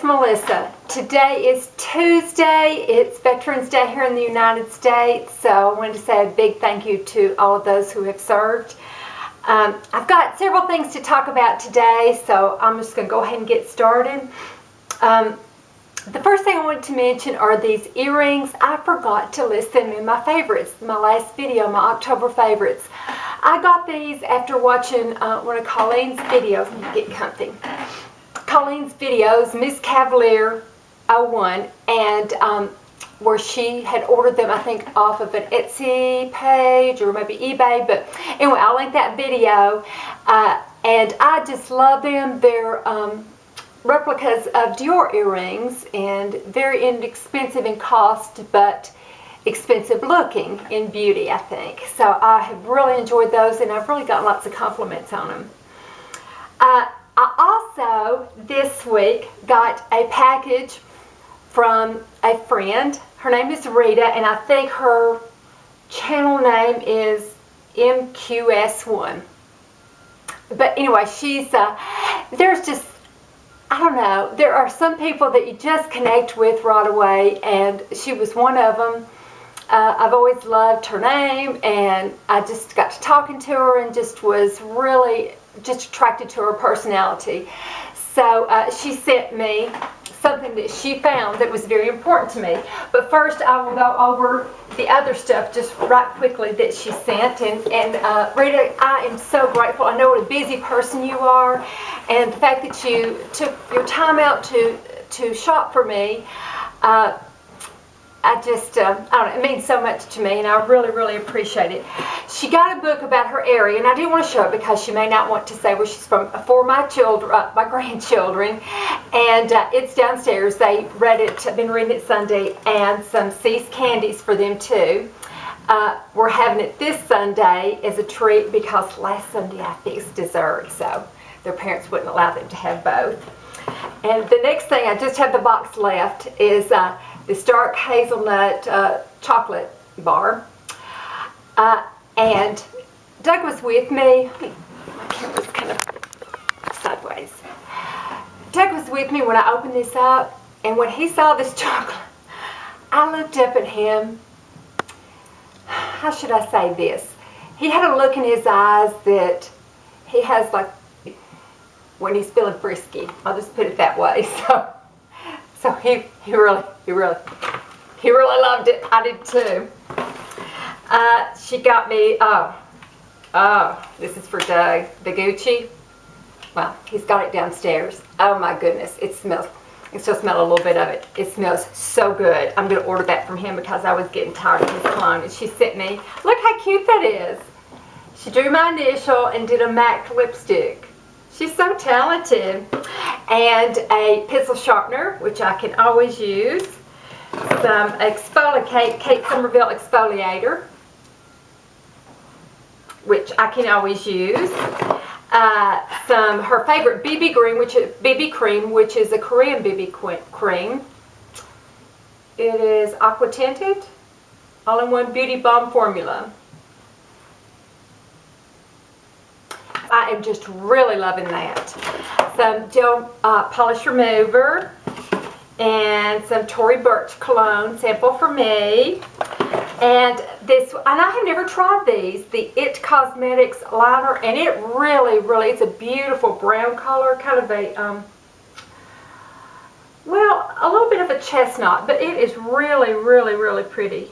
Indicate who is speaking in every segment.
Speaker 1: it's Melissa. Today is Tuesday. It's Veterans Day here in the United States, so I wanted to say a big thank you to all of those who have served. I've got several things to talk about today, so I'm just going to go ahead and get started. The first thing I wanted to mention are these earrings. I forgot to list them in my favorites, my last video, my October favorites. I got these after watching one of Colleen's videos. Let me get comfy. Colleen's videos, Miss Cavalier 01, and where she had ordered them, I think, off of an Etsy page or maybe eBay. But anyway, I'll link that video. And I just love them. They're replicas of Dior earrings and very inexpensive in cost, but expensive looking in beauty, I think. So I have really enjoyed those, and I've really got lots of compliments on them. I also, this week, got a package from a friend. Her name is Rita, and I think her channel name is MQS1. But anyway, she's, there's just, I don't know, there are some people that you just connect with right away, and she was one of them. I've always loved her name, and I just got to talking to her and just was really just attracted to her personality. So she sent me something that she found that was very important to me. But first I will go over the other stuff just right quickly that she sent. And Rita, I am so grateful. I know what a busy person you are, and the fact that you took your time out to shop for me, I just, I don't know, it means so much to me, and I really, really appreciate it. She got a book about her area, and I didn't want to show it because she may not want to say where she's from, for my children, my grandchildren, and it's downstairs. They read it, been reading it Sunday, and some See's candies for them too. We're having it this Sunday as a treat because last Sunday I fixed dessert, so their parents wouldn't allow them to have both. And the next thing, I just have the box left, is this dark hazelnut chocolate bar. And Doug was with me. My camera's kind of sideways. Doug was with me when I opened this up, and when he saw this chocolate, I looked up at him. How should I say this? He had a look in his eyes that he has, like, when he's feeling frisky. I'll just put it that way. So he really loved it. I did too. She got me, this is for Doug, the Gucci. Well, he's got it downstairs. Oh my goodness, it smells, you can still smell a little bit of it. It smells so good. I'm going to order that from him because I was getting tired of his cologne. And she sent me, look how cute that is. She drew my initial and did a MAC lipstick. She's so talented. And a pencil sharpener, which I can always use. Some Kate Somerville exfoliator, which I can always use. Her favorite BB cream, which is a Korean BB cream. It is aqua tinted, all-in-one beauty balm formula. I am just really loving that. Some gel polish remover, and some Tory Burch cologne sample for me. And this, and I have never tried these, the It Cosmetics liner, and it really, it's a beautiful brown color, kind of a, well, a little bit of a chestnut, but it is really pretty.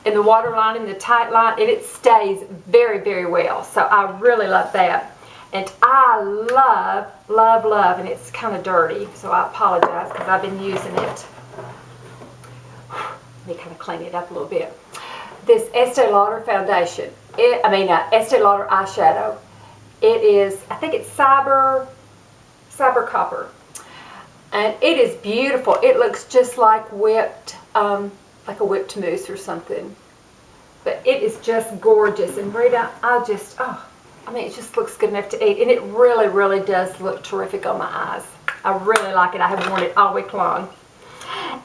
Speaker 1: And the waterline and the tight line, and it stays very well. So I really love that. And I love, and it's kind of dirty, so I apologize because I've been using it. Let me kind of clean it up a little bit. This Estee Lauder foundation, Estee Lauder eyeshadow. It is, I think it's Cyber Copper. And it is beautiful. It looks just like whipped, like a whipped mousse or something. But it is just gorgeous. And Rita, it just looks good enough to eat. And it really does look terrific on my eyes. I really like it. I have worn it all week long.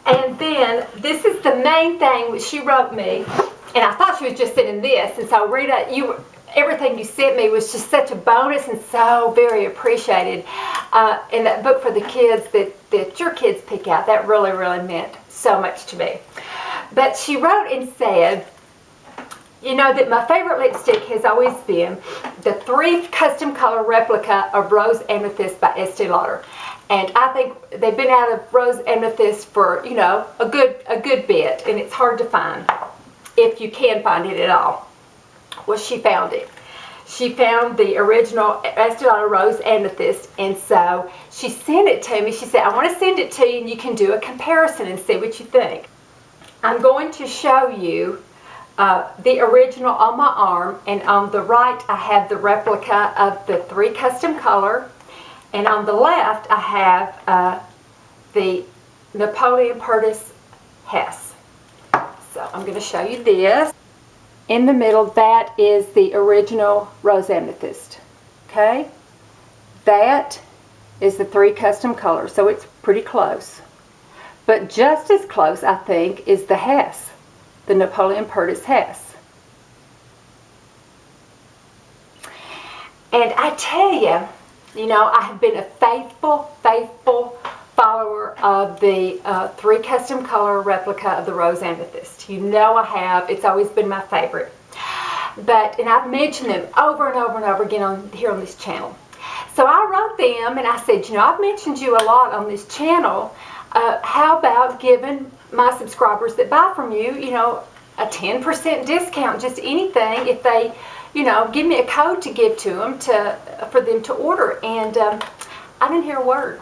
Speaker 1: And then, this is the main thing which she wrote me. And I thought she was just sending this. And so, Rita, everything you sent me was just such a bonus and so very appreciated. In that book for the kids that that your kids pick out. That really, really meant so much to me. But she wrote and said, you know, that my favorite lipstick has always been the 3 custom color replica of Rose Amethyst by Estee Lauder. And I think they've been out of Rose Amethyst for, you know, a good bit, and it's hard to find, if you can find it at all. Well, she found it. She found the original Estee Lauder Rose Amethyst, and so she sent it to me. She said, I want to send it to you, and you can do a comparison and see what you think. I'm going to show you the original on my arm, and on the right I have the replica of the 3 custom color, and on the left I have the Napoleon Purtis Hess. So I'm going to show you this. In the middle, that is the original Rose Amethyst. Okay? That is the 3 custom colors, so it's pretty close. But just as close, I think, is the Hess, the Napoleon Purtis Hess. And I tell you, you know, I have been a faithful follower of the 3 custom color replica of the Rose Amethyst. You know I have. It's always been my favorite. And I've mentioned them over and over and over again here on this channel. So I wrote them and I said, you know, I've mentioned you a lot on this channel. How about giving my subscribers that buy from you, you know, a 10% discount, just anything, if they, you know, give me a code to give to them for them to order. And I didn't hear a word.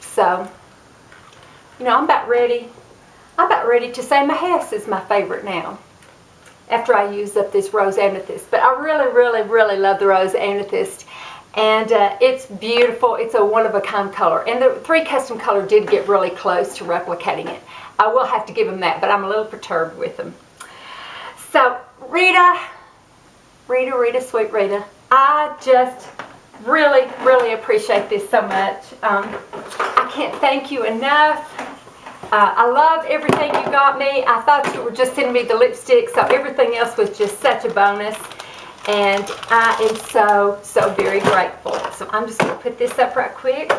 Speaker 1: So, you know, I'm about ready to say my Hess is my favorite now, after I use up this Rose Amethyst. But I really love the Rose Amethyst. And it's beautiful. It's a one-of-a-kind color. And the 3 custom color did get really close to replicating it. I will have to give them that, but I'm a little perturbed with them. So, Rita, sweet Rita, I just really appreciate this so much. I can't thank you enough. I love everything you got me. I thought you were just sending me the lipstick, so everything else was just such a bonus. And I am so very grateful. So I'm just going to put this up right quick.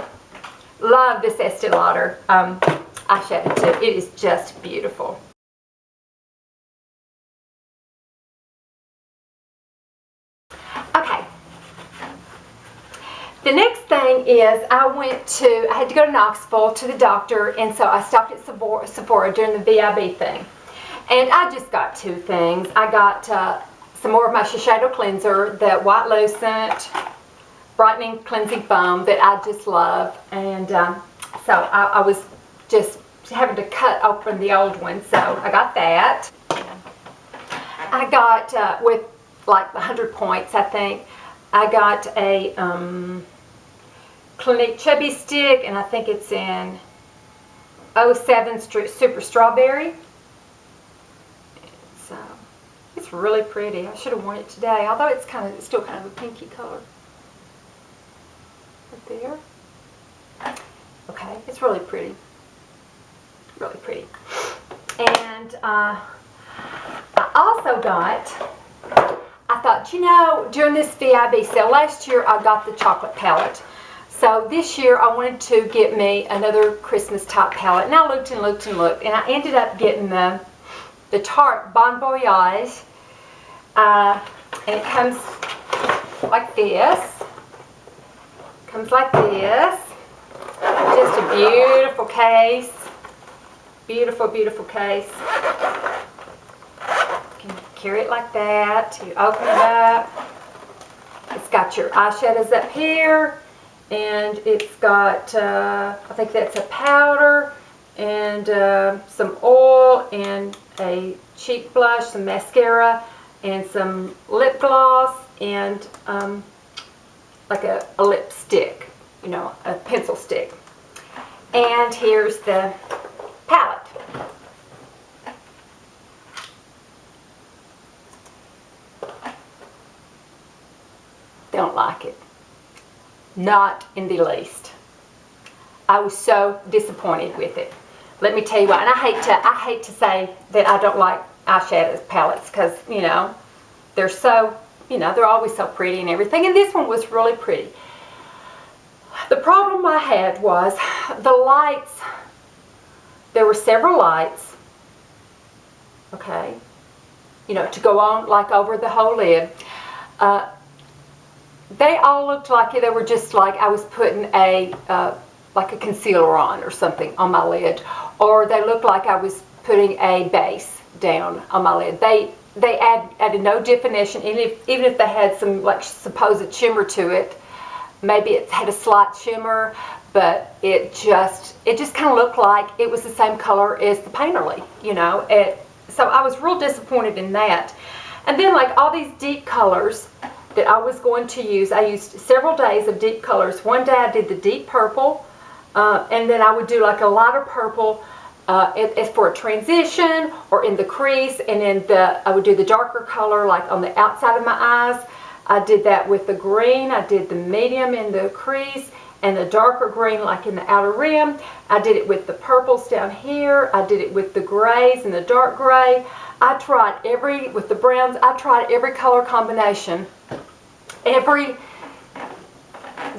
Speaker 1: Love this Estee Lauder eyeshadow too. It is just beautiful. Okay. The next thing is I had to go to Knoxville to the doctor, and so I stopped at Sephora during the VIB thing. And I just got 2 things. I got some more of my Shiseido cleanser, the White Lucent Brightening Cleansing Foam that I just love. And so I was just having to cut open the old one, so I got that. I got, with like 100 points, I think, I got a Clinique Chubby Stick, and I think it's in 07 Super Strawberry. So it's really pretty. I should have worn it today, although it's still kind of a pinky color. Right there. Okay, it's really pretty. Really pretty. And I also got, I thought, you know, during this VIB sale, last year I got the chocolate palette. So this year I wanted to get me another Christmas type palette. And I looked and looked and looked, and I ended up getting the Tarte Bon Voyage. And it comes like this. Comes like this. Just a beautiful case. Beautiful case. You can carry it like that. You open it up. It's got your eyeshadows up here. And it's got, I think that's a powder. And some oil. And a cheek blush. Some mascara. And some lip gloss. And like a lipstick. You know, a pencil stick. And here's the palette. Don't like it. Not in the least. I was so disappointed with it. Let me tell you why. And I hate to say that I don't like eyeshadow palettes, because, you know, they're so, you know, they're always so pretty and everything. And this one was really pretty. The problem I had was the lights. There were several lights, okay, you know, to go on like over the whole lid. They all looked like they were just like I was putting a like a concealer on or something on my lid, or they looked like I was putting a base down on my lid. They added no definition, even if they had some like supposed shimmer to it. Maybe it had a slight shimmer, but it just kind of looked like it was the same color as the painterly, you know. So I was real disappointed in that. And then like all these deep colors that I was going to use, I used several days of deep colors. One day I did the deep purple, and then I would do like a lighter purple as for a transition or in the crease, and then I would do the darker color like on the outside of my eyes. I did that with the green. I did the medium in the crease and the darker green like in the outer rim. I did it with the purples down here. I did it with the grays and the dark gray. I tried with the browns, I tried every color combination. The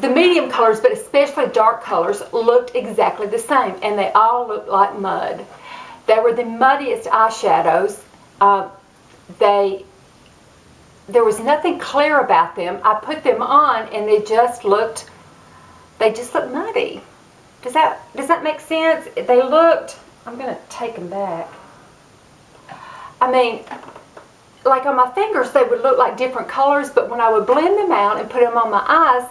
Speaker 1: medium colors, but especially dark colors, looked exactly the same, and they all looked like mud. They were the muddiest eyeshadows. There was nothing clear about them. I put them on, and they just looked muddy. Does that make sense? They looked. I'm gonna take them back. I mean, like on my fingers, they would look like different colors, but when I would blend them out and put them on my eyes,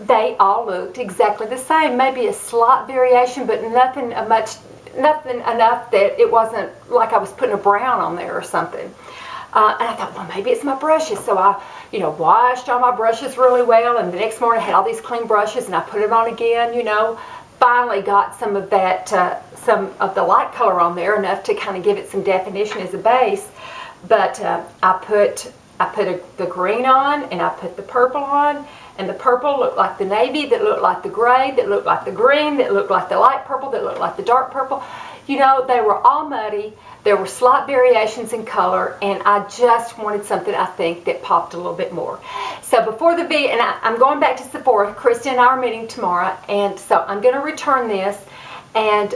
Speaker 1: they all looked exactly the same. Maybe a slight variation, but nothing enough that it wasn't like I was putting a brown on there or something. And I thought, well, maybe it's my brushes. So I, you know, washed all my brushes really well, and the next morning I had all these clean brushes, and I put it on again, you know. Finally got some of that, some of the light color on there, enough to kind of give it some definition as a base. But I put the green on, and I put the purple on, and the purple looked like the navy, that looked like the gray, that looked like the green, that looked like the light purple, that looked like the dark purple. You know, they were all muddy. There were slight variations in color, and I just wanted something, I think, that popped a little bit more. So before the video, and I'm going back to Sephora. Kristen and I are meeting tomorrow, and so I'm going to return this. And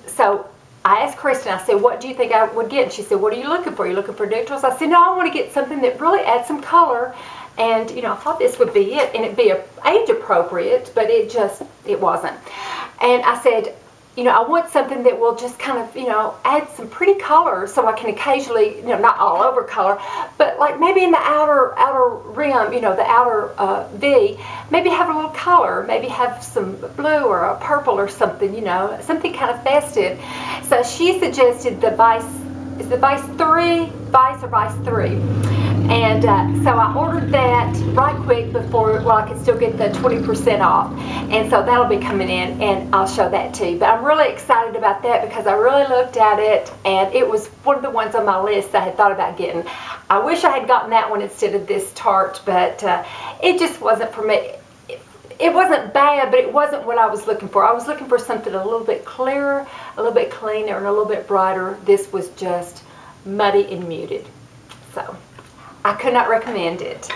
Speaker 1: so I asked Kristen, I said, what do you think I would get? And she said, what are you looking for? Are you looking for neutrals? I said, no, I want to get something that really adds some color. And, you know, I thought this would be it, and it'd be age appropriate, but it wasn't. And I said, you know, I want something that will just kind of, you know, add some pretty color, so I can occasionally, you know, not all over color, but like maybe in the outer rim, you know, the outer V, maybe have a little color, maybe have some blue or a purple or something, you know, something kind of festive. So she suggested the Vice 3? And so I ordered that right quick before, I could still get the 20% off. And so that'll be coming in, and I'll show that too. But I'm really excited about that because I really looked at it, and it was one of the ones on my list that I had thought about getting. I wish I had gotten that one instead of this Tarte, but it just wasn't for me. It wasn't bad, but it wasn't what I was looking for. I was looking for something a little bit clearer, a little bit cleaner, and a little bit brighter. This was just muddy and muted. So I could not recommend it.